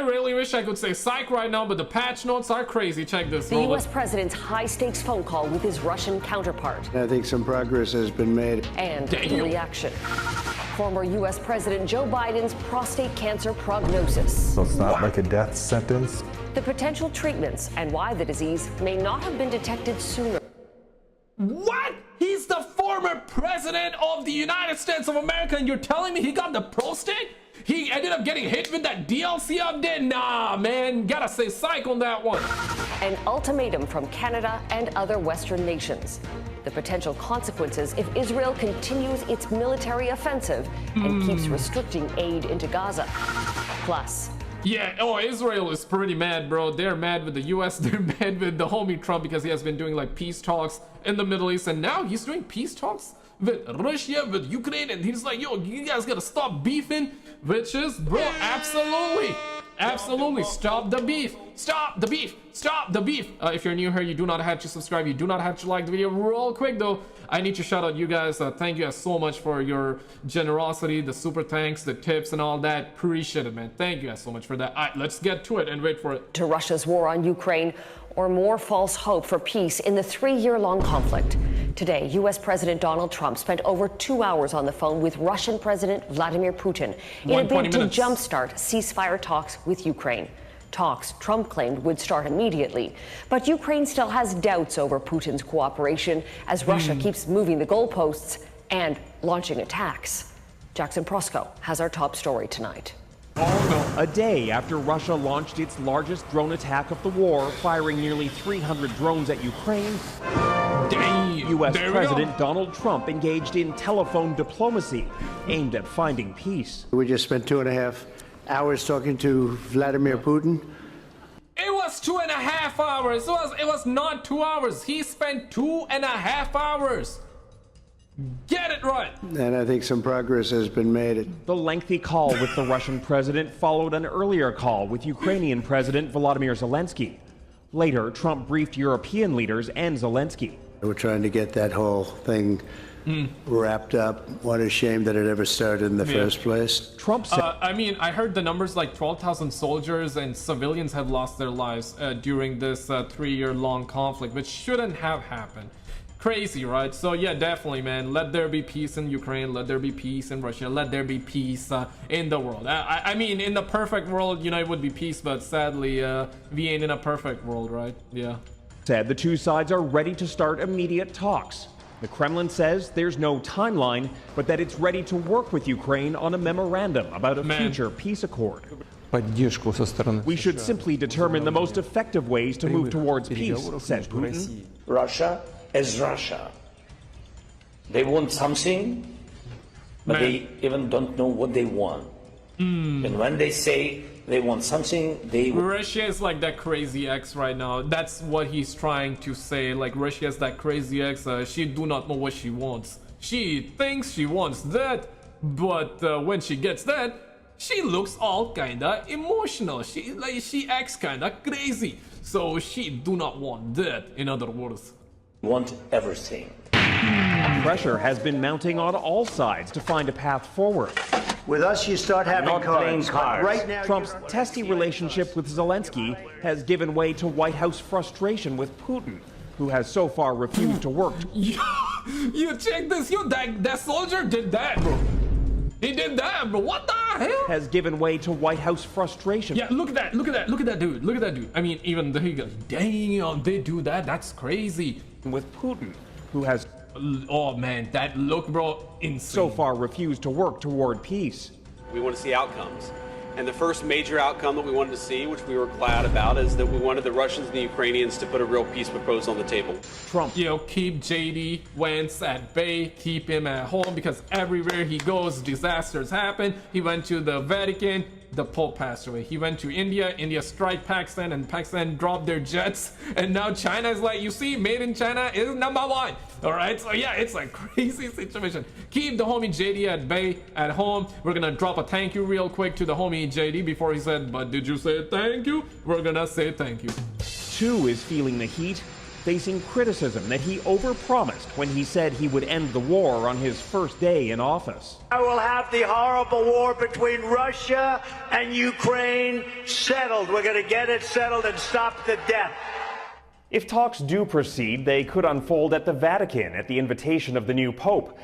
really wish I could say psych right now, but the patch notes are crazy. Check this. The U.S. president's high-stakes phone call with his Russian counterpart. I think some progress has been made. And the reaction. Former U.S. President Joe Biden's prostate cancer prognosis. So it's not like a death sentence. The potential treatments and why the disease may not have been detected sooner. What? He's the former president of the United States of America, and you're telling me he got the prostate? He ended up getting hit with that DLC update? Nah, man, gotta say psych on that one. An ultimatum from Canada and other Western nations. The potential consequences if Israel continues its military offensive and keeps restricting aid into Gaza. Plus, yeah, oh, Israel is pretty mad, bro. They're mad with the US, they're mad with the homie Trump because he has been doing like peace talks in the Middle East, and now he's doing peace talks with Russia, with Ukraine, and he's like, yo, you guys gotta stop beefing, which is, bro, absolutely stop the beef, stop the beef, stop the beef. If you're new here, you do not have to subscribe, you do not have to like the video. Real quick though, I need to shout out you guys. Thank you guys so much for your generosity, the super thanks, the tips and all that. Appreciate it, man. Thank you guys so much for that. All right, let's get to it and wait for it. To Russia's war on Ukraine, or more false hope for peace in the 3-year-long conflict. Today, U.S. President Donald Trump spent over 2 hours on the phone with Russian President Vladimir Putin in a bid to jumpstart ceasefire talks with Ukraine. Talks Trump claimed would start immediately. But Ukraine still has doubts over Putin's cooperation as Russia keeps moving the goalposts and launching attacks. Jackson Prosko has our top story tonight. A day after Russia launched its largest drone attack of the war, firing nearly 300 drones at Ukraine, U.S. President Donald Trump engaged in telephone diplomacy aimed at finding peace. We just spent 2.5 hours talking to Vladimir Putin. It was 2.5 hours. It was not 2 hours. He spent 2.5 hours. Get it right. And I think some progress has been made. The lengthy call with the Russian president followed an earlier call with Ukrainian President Volodymyr Zelensky. Later, Trump briefed European leaders and Zelensky. We're trying to get that whole thing wrapped up. What a shame that it ever started in the first place. Trump said, I mean, I heard the numbers like 12,000 soldiers and civilians have lost their lives during this 3-year-long conflict, which shouldn't have happened. Crazy, right? So yeah, definitely, man. Let there be peace in Ukraine. Let there be peace in Russia. Let there be peace in the world. I mean, in the perfect world, you know, it would be peace, but sadly, we ain't in a perfect world, right? Yeah. Said the two sides are ready to start immediate talks. The Kremlin says there's no timeline, but that it's ready to work with Ukraine on a memorandum about a future peace accord. We should simply determine the most effective ways to move towards peace, said Putin. Russia is Russia. They want something, but they even don't know what they want. And when they say they want something, they... Russia is like that crazy ex right now. That's what he's trying to say. Like, Russia is that crazy ex. She do not know what she wants. She thinks she wants that, but when she gets that, she looks all kinda emotional. She acts kinda crazy. So she do not want that, in other words. Want everything. Pressure has been mounting on all sides to find a path forward. With us, you start having cards. Right now, Trump's testy relationship with Zelensky has given way to White House frustration with Putin, who has so far refused to work. You check this, that soldier did that, bro. He did that, bro. What the hell? Has given way to White House frustration. Yeah, look at that dude. I mean, even there he goes, damn, they do that. That's crazy. With Putin, who has, oh man, that look, bro, insane. So far refused to work toward peace. We want to see outcomes. And the first major outcome that we wanted to see, which we were glad about, is that we wanted the Russians and the Ukrainians to put a real peace proposal on the table. Trump. You know, keep JD Vance at bay, keep him at home, because everywhere he goes, disasters happen. He went to the Vatican, the Pope passed away. He went to India, India struck Pakistan, and Pakistan dropped their jets. And now China is like, you see, made in China is #1. All right, so yeah, it's a crazy situation. Keep the homie JD at bay, at home. We're gonna drop a thank you real quick to the homie JD before he said, but did you say thank you? We're gonna say thank you. 2 is feeling the heat. facing criticism that he overpromised when he said he would end the war on his first day in office. I will have the horrible war between Russia and Ukraine settled. We're going to get it settled and stop the death. If talks do proceed, they could unfold at the Vatican at the invitation of the new Pope.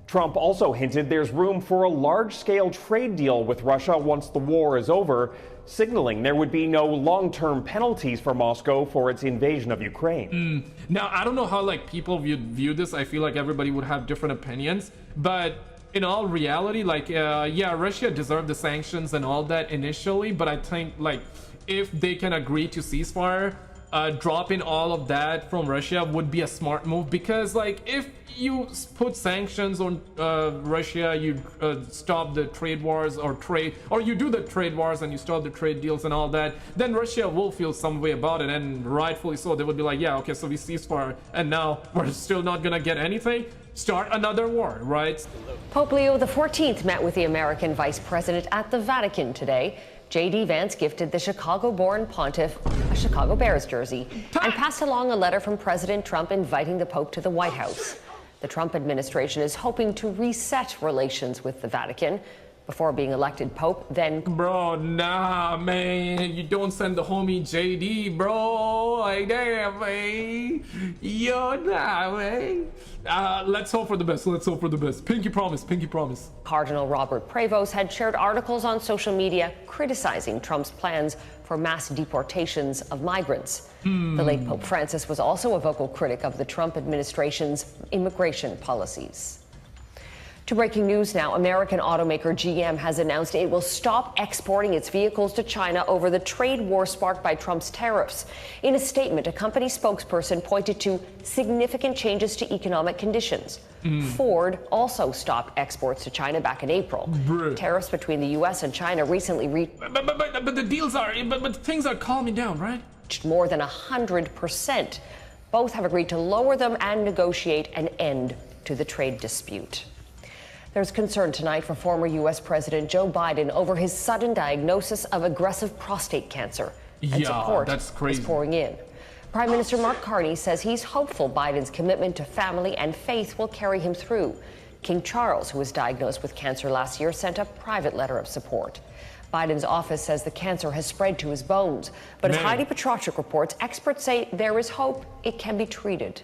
Trump also hinted there's room for a large-scale trade deal with Russia once the war is over, signaling there would be no long-term penalties for Moscow for its invasion of Ukraine. Now, I don't know how people view this. I feel like everybody would have different opinions, but in all reality, yeah, Russia deserved the sanctions and all that initially, but I think if they can agree to ceasefire, dropping all of that from Russia would be a smart move, because if you put sanctions on Russia, you stop the trade wars or you do the trade wars and you stop the trade deals and all that, then Russia will feel some way about it, and rightfully so. They would be like, yeah, okay, so we ceasefire and now we're still not gonna get anything. Start another war, right? Pope Leo XIV met with the American Vice President at the Vatican today. J.D. Vance gifted the Chicago-born pontiff a Chicago Bears jersey and passed along a letter from President Trump inviting the Pope to the White House. The Trump administration is hoping to reset relations with the Vatican before being elected Pope, then... Bro, nah, man. You don't send the homie JD, bro. Like, damn, man. Yo, nah, man. Let's hope for the best. Let's hope for the best. Pinky promise. Pinky promise. Cardinal Robert Prevost had shared articles on social media criticizing Trump's plans for mass deportations of migrants. The late Pope Francis was also a vocal critic of the Trump administration's immigration policies. To breaking news now, American automaker GM has announced it will stop exporting its vehicles to China over the trade war sparked by Trump's tariffs. In a statement, a company spokesperson pointed to significant changes to economic conditions. Ford also stopped exports to China back in April. Tariffs between the U.S. and China recently reached... But the deals are... But things are calming down, right? ...more than 100%. Both have agreed to lower them and negotiate an end to the trade dispute. There's concern tonight for former U.S. President Joe Biden over his sudden diagnosis of aggressive prostate cancer. And support that's crazy. is pouring in. Prime Minister Mark Carney says he's hopeful Biden's commitment to family and faith will carry him through. King Charles, who was diagnosed with cancer last year, sent a private letter of support. Biden's office says the cancer has spread to his bones. But as Heidi Petrachik reports, experts say there is hope it can be treated.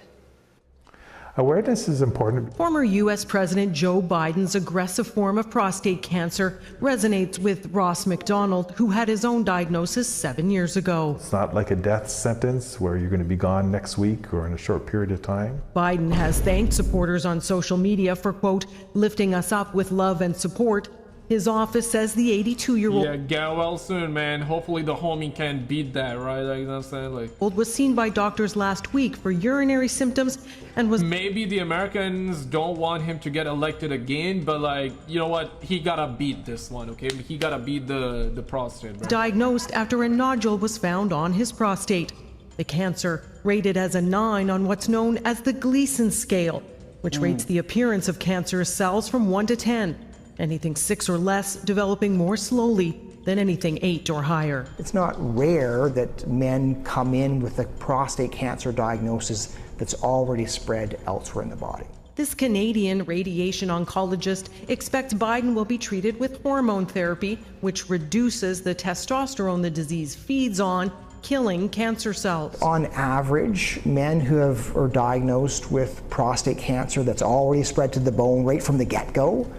Awareness is important. Former U.S. President Joe Biden's aggressive form of prostate cancer resonates with Ross McDonald, who had his own diagnosis 7 years ago. It's not like a death sentence where you're going to be gone next week or in a short period of time. Biden has thanked supporters on social media for, quote, lifting us up with love and support. His office says the 82-year-old... Yeah, get well soon, man. Hopefully the homie can beat that, right? Like, you know what I'm saying? was seen by doctors last week for urinary symptoms and was... Maybe the Americans don't want him to get elected again, but you know what? He gotta beat this one, okay? He gotta beat the prostate, bro. Diagnosed after a nodule was found on his prostate. The cancer, rated as a 9 on what's known as the Gleason scale, which rates the appearance of cancerous cells from 1 to 10. Anything 6 or less developing more slowly than anything 8 or higher. It's not rare that men come in with a prostate cancer diagnosis that's already spread elsewhere in the body. This Canadian radiation oncologist expects Biden will be treated with hormone therapy, which reduces the testosterone the disease feeds on, killing cancer cells. On average, men who are diagnosed with prostate cancer that's already spread to the bone right from the get-go,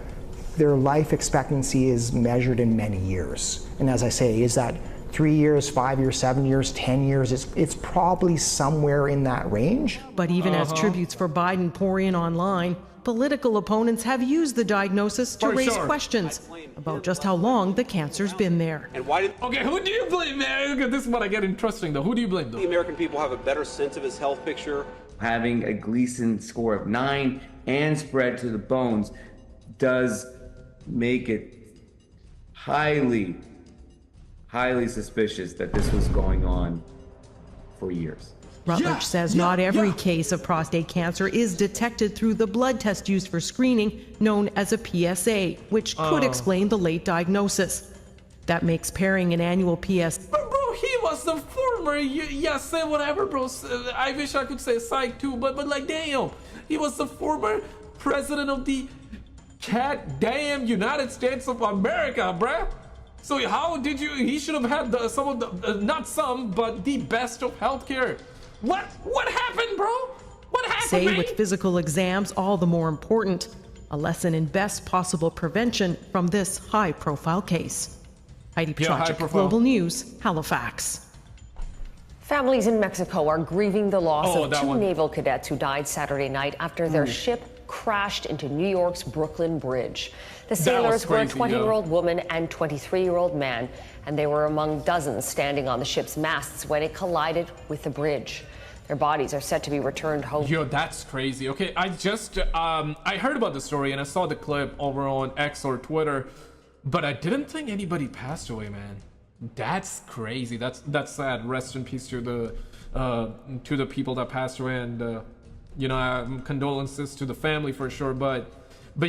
their life expectancy is measured in many years. And as I say, is that 3 years, 5 years, 7 years, 10 years? It's probably somewhere in that range. But even as tributes for Biden pour in online, political opponents have used the diagnosis to raise questions about just how long the cancer's been there. And why did... Okay, who do you blame, man? Okay, this is what I get interesting, though. Who do you blame, though? The American people have a better sense of his health picture. Having a Gleason score of 9 and spread to the bones does make it highly suspicious that this was going on for years. Rutledge says not every case of prostate cancer is detected through the blood test used for screening, known as a PSA, which could explain the late diagnosis. That makes pairing an annual PSA... Bro, he was the former, yeah, say whatever, bro. I wish I could say psych too, but like, damn, he was the former president of the goddamn United States of America, bruh. So how did you? He should have had some of the, not some, but the best of healthcare. What happened, bro? What happened? Say man? with physical exams all the more important, a lesson in best possible prevention from this high-profile case. Heidi Pachacek, Global News, Halifax. Families in Mexico are grieving the loss of two one. naval cadets who died Saturday night after their ship crashed into New York's Brooklyn Bridge. The sailors were a 20-year-old woman and 23-year-old man, and they were among dozens standing on the ship's masts when it collided with the bridge. Their bodies are set to be returned home. Yo, that's crazy. Okay, I just I heard about the story and I saw the clip over on X or Twitter, but I didn't think anybody passed away, man. That's crazy. That's sad. Rest in peace to the people that passed away, and you know, condolences to the family for sure. But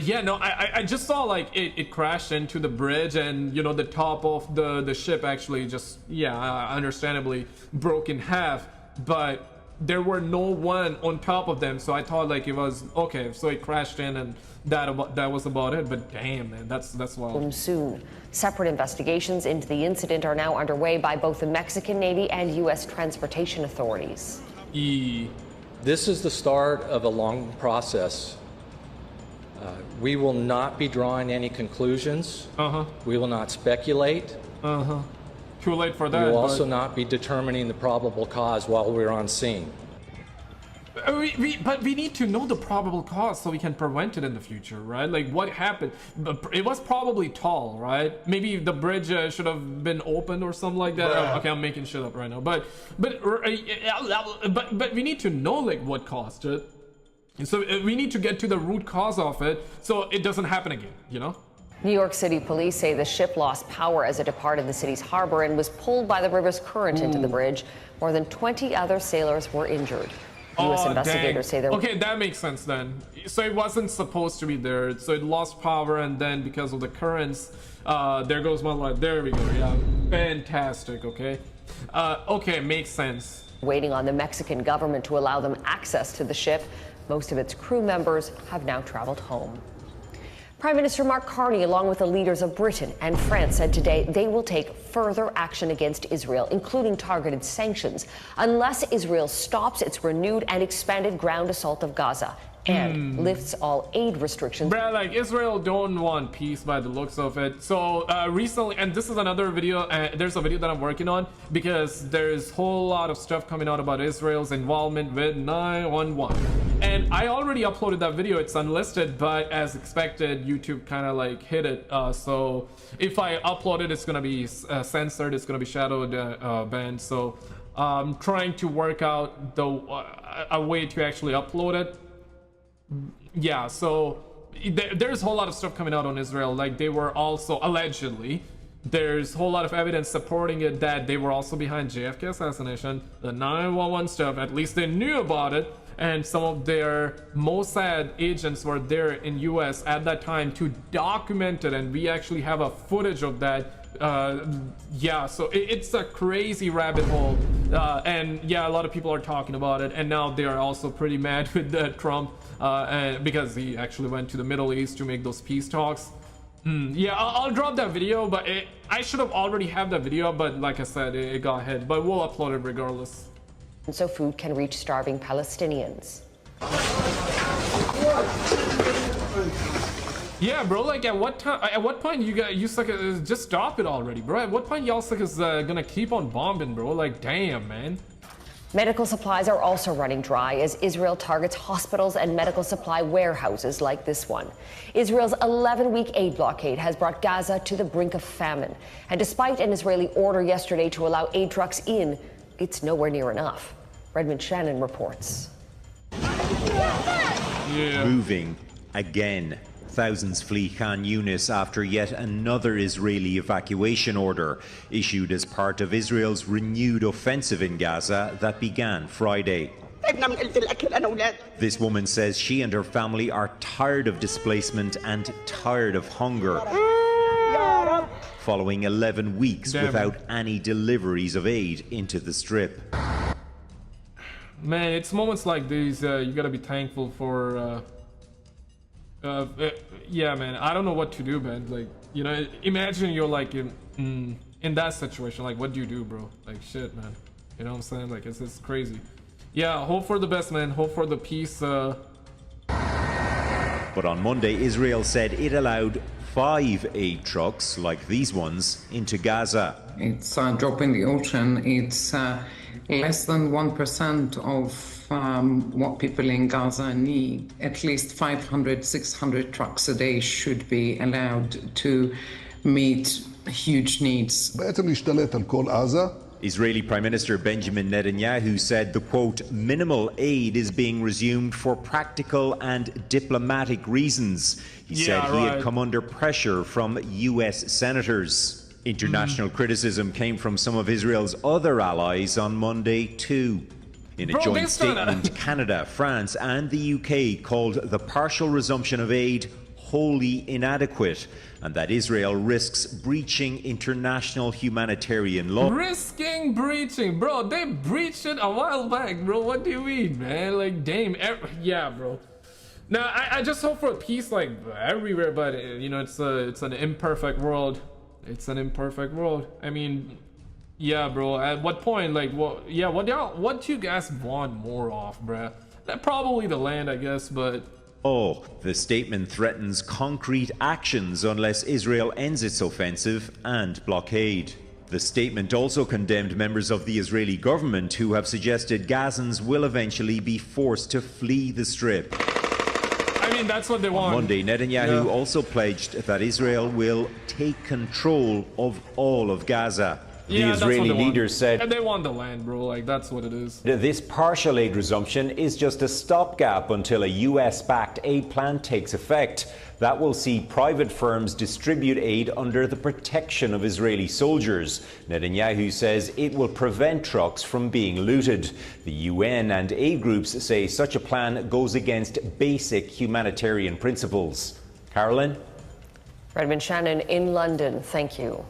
yeah, no, I just saw like it crashed into the bridge, and you know, the top of the ship actually just, yeah, understandably broke in half, but there were no one on top of them, so I thought like it was okay, so it crashed in and that was about it. But damn, man, that's wild. Soon. Separate investigations into the incident are now underway by both the Mexican Navy and U.S. transportation authorities. This is the start of a long process. We will not be drawing any conclusions. We will not speculate. Too late for that. We will also not be determining the probable cause while we're on scene. But we need to know the probable cause so we can prevent it in the future, right? Like, what happened? It was probably tall, right? Maybe the bridge should have been opened or something like that. Okay, I'm making shit up right now. But we need to know like what caused it. So we need to get to the root cause of it so it doesn't happen again, you know? New York City police say the ship lost power as it departed the city's harbor and was pulled by the river's current into the bridge. More than 20 other sailors were injured. U.S. investigators say there. Okay, that makes sense then. So it wasn't supposed to be there. So it lost power, and then because of the currents, there goes my light. There we go. Yeah, fantastic. Okay, okay, makes sense. Waiting on the Mexican government to allow them access to the ship. Most of its crew members have now traveled home. Prime Minister Mark Carney, along with the leaders of Britain and France, said today they will take further action against Israel, including targeted sanctions, unless Israel stops its renewed and expanded ground assault of Gaza and lifts all aid restrictions. Bruh, like, Israel don't want peace by the looks of it. So recently, and this is another video, there's a video that I'm working on because there's a whole lot of stuff coming out about Israel's involvement with 9/11. And I already uploaded that video. It's unlisted, but as expected, YouTube kind of like hit it. So if I upload it, it's gonna be censored. It's gonna be shadowed, banned. So I'm trying to work out a way to actually upload it. Yeah, so there's a whole lot of stuff coming out on Israel. Like, they were also allegedly, there's a whole lot of evidence supporting it that they were also behind JFK assassination, the 9/11 stuff. At least they knew about it, and some of their Mossad agents were there in US at that time to document it, and we actually have a footage of that. Yeah, so it's a crazy rabbit hole, and yeah, a lot of people are talking about it, and now they are also pretty mad with Trump because he actually went to the Middle East to make those peace talks. Yeah, I'll drop that video, but I should have already have that video, but like I said, it got hit, but we'll upload it regardless. So food can reach starving Palestinians. Yeah, bro, like at what point you suckers just stop it already, bro? At what point y'all suckers gonna keep on bombing, bro? Like, damn, man. Medical supplies are also running dry as Israel targets hospitals and medical supply warehouses like this one. Israel's 11-week aid blockade has brought Gaza to the brink of famine. And despite an Israeli order yesterday to allow aid trucks in, it's nowhere near enough. Redmond Shannon reports. Yeah. Moving again. Thousands flee Khan Yunis after yet another Israeli evacuation order issued as part of Israel's renewed offensive in Gaza that began Friday. This woman says she and her family are tired of displacement and tired of hunger. following 11 weeks without any deliveries of aid into the Strip. Man, it's moments like these you gotta be thankful for. Yeah, man, I don't know what to do, man. Like, you know, imagine you're like in that situation. Like, what do you do, bro? Like, shit, man. You know what I'm saying? Like, it's crazy. Yeah, hope for the best, man. Hope for the peace. But on Monday, Israel said it allowed 5 aid trucks, like these ones, into Gaza. It's a drop in the ocean. It's less than 1% of what people in Gaza need. At least 500, 600 trucks a day should be allowed to meet huge needs. Israeli Prime Minister Benjamin Netanyahu said the quote, minimal aid is being resumed for practical and diplomatic reasons. He said he had come under pressure from US senators. International criticism came from some of Israel's other allies on Monday too. In a joint statement, Canada, France and the UK called the partial resumption of aid wholly inadequate, and that Israel risks breaching international humanitarian law. Risking breaching, bro. They breached it a while back, bro. What do you mean, man? Like, damn. Yeah, bro. Now, I just hope for peace, like, everywhere, but you know, it's an imperfect world. It's an imperfect world. I mean, yeah, bro. At what point, like, what? Yeah, what do you guys want more of, bruh? Probably the land, I guess, but. Oh, the statement threatens concrete actions unless Israel ends its offensive and blockade. The statement also condemned members of the Israeli government who have suggested Gazans will eventually be forced to flee the Strip. I mean, that's what they want. On Monday, Netanyahu also pledged that Israel will take control of all of Gaza. Yeah, the Israeli leader said, and they want the land, bro. Like, that's what it is. This partial aid resumption is just a stopgap until a US-backed aid plan takes effect. That will see private firms distribute aid under the protection of Israeli soldiers. Netanyahu says it will prevent trucks from being looted. The UN and aid groups say such a plan goes against basic humanitarian principles. Carolyn? Redmond Shannon in London, thank you.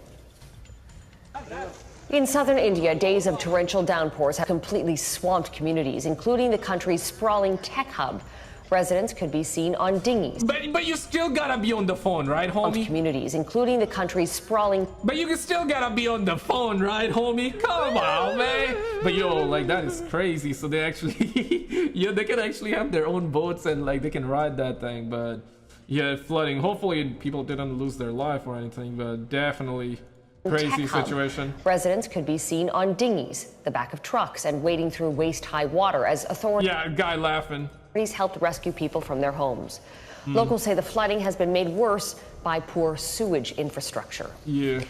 In southern India, days of torrential downpours have completely swamped communities, including the country's sprawling tech hub. Residents could be seen on dinghies. But you still gotta be on the phone, right, homie? Communities, including the country's sprawling. But you still gotta be on the phone, right, homie? Come on, man. But yo, like, that is crazy. So they actually, yeah, they can actually have their own boats and like they can ride that thing. But yeah, flooding. Hopefully people didn't lose their life or anything, but definitely. Crazy situation. Residents could be seen on dinghies, the back of trucks, and wading through waist-high water as authorities. Yeah, a guy laughing. Helped rescue people from their homes. Locals say the flooding has been made worse by poor sewage infrastructure. Yeah.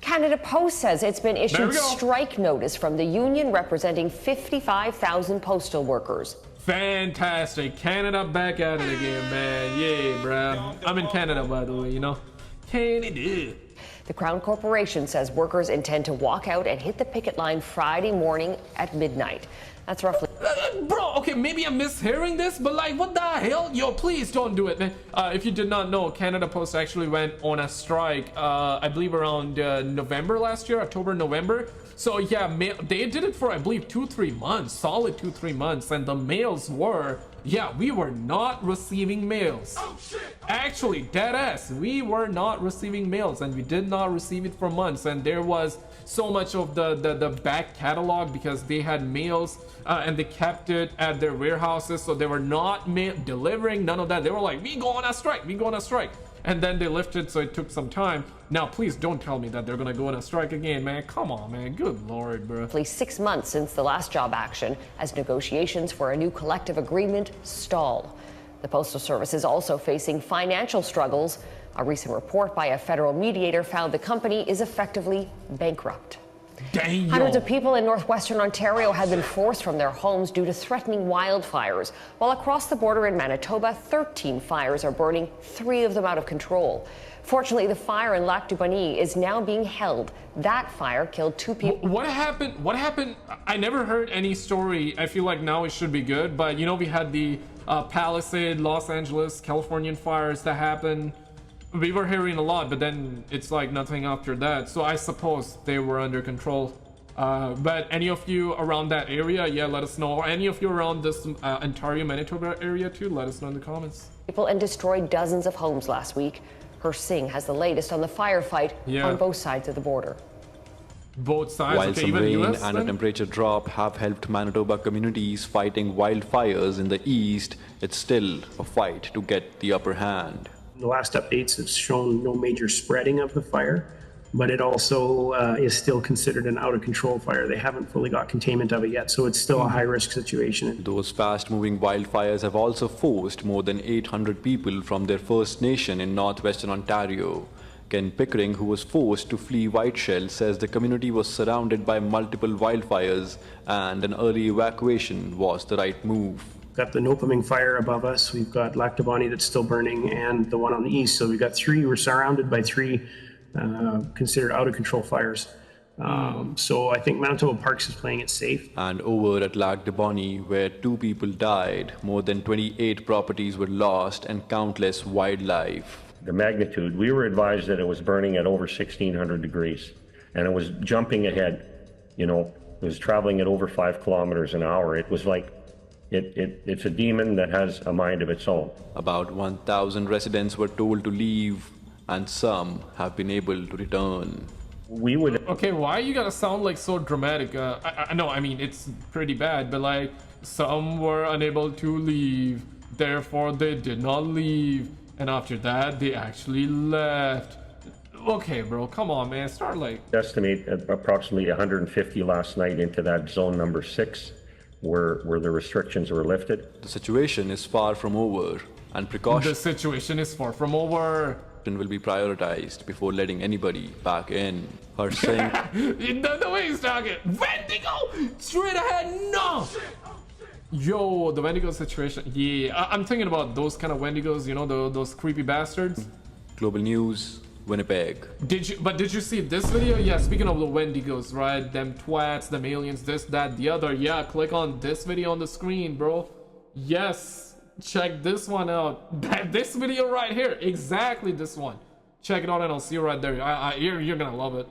Canada Post says it's been issued strike notice from the union representing 55,000 postal workers. Fantastic. Canada back at it again, man. Yeah, bro. I'm in Canada, by the way, you know. Canada. The Crown Corporation says workers intend to walk out and hit the picket line Friday morning at midnight. That's roughly... Bro, okay, maybe I'm mishearing this, but like, what the hell? Yo, please don't do it, man. If you did not know, Canada Post actually went on a strike, I believe around November last year, October, November. So yeah, they did it for, I believe, 2-3 months, solid 2-3 months, and the mails were... Yeah, we were not receiving mails. Oh, shit. Actually, dead ass, we were not receiving mails, and we did not receive it for months. And there was so much of the back catalog because they had mails and they kept it at their warehouses, so they were not delivering none of that. They were like, we go on a strike, we go on a strike. And then they lifted, so it took some time. Now, please don't tell me that they're gonna go on a strike again, man. Come on, man. Good Lord, bro. At least 6 months since the last job action, as negotiations for a new collective agreement stall. The Postal Service is also facing financial struggles. A recent report by a federal mediator found the company is effectively bankrupt. Damn. Hundreds of people in northwestern Ontario have been forced from their homes due to threatening wildfires. While across the border in Manitoba, 13 fires are burning, 3 of them out of control. Fortunately, the fire in Lac du Bonny is now being held. That fire killed 2 people. What happened? What happened? I never heard any story. I feel like now it should be good, but you know, we had the Palisade, Los Angeles, Californian fires that happened. We were hearing a lot, but then it's like nothing after that. So I suppose they were under control. But any of you around that area, yeah, let us know. Or any of you around this Ontario, Manitoba area too, let us know in the comments. People and destroyed dozens of homes last week. Her Singh has the latest on the firefight on both sides of the border. Both sides. While okay, some even rain US, and then? a temperature drop have helped Manitoba communities fighting wildfires in the east, it's still a fight to get the upper hand. The last updates have shown no major spreading of the fire, but it also is still considered an out-of-control fire. They haven't fully got containment of it yet, so it's still a high-risk situation. Those fast-moving wildfires have also forced more than 800 people from their First Nation in northwestern Ontario. Ken Pickering, who was forced to flee Whiteshell, says the community was surrounded by multiple wildfires and an early evacuation was the right move. Got the Nopaming fire above us, we've got Lac du Bonnet that's still burning, and the one on the east. So we've got we're surrounded by three considered out-of-control fires. So I think Manitoba Parks is playing it safe. And over at Lac du Bonnet, where 2 people died, more than 28 properties were lost and countless wildlife. The magnitude, we were advised that it was burning at over 1600 degrees and it was jumping ahead, it was traveling at over 5 kilometers an hour. It was like, it's a demon that has a mind of its own. About 1,000 residents were told to leave and some have been able to return. Okay, why you gotta sound like so dramatic? I know, I mean, it's pretty bad, but like, some were unable to leave, therefore they did not leave. And after that, they actually left. Okay, bro, come on, man. Start like... Estimate approximately 150 last night into that zone number 6, where the restrictions were lifted. The situation is far from over, and precautions... The situation is far from over. ...will be prioritized before letting anybody back in. Her Singh... the way he's talking. Wendigo! Straight ahead, no! Yo, the Wendigo situation. Yeah, I'm thinking about those kind of Wendigos, those creepy bastards. Global News, Winnipeg. Did you see this video? Yeah, speaking of the Wendigos, right? Them twats, them aliens, this, that, the other. Yeah, click on this video on the screen, bro. Yes, check this one out. This video right here, exactly this one. Check it out and I'll see you right there. You're gonna love it.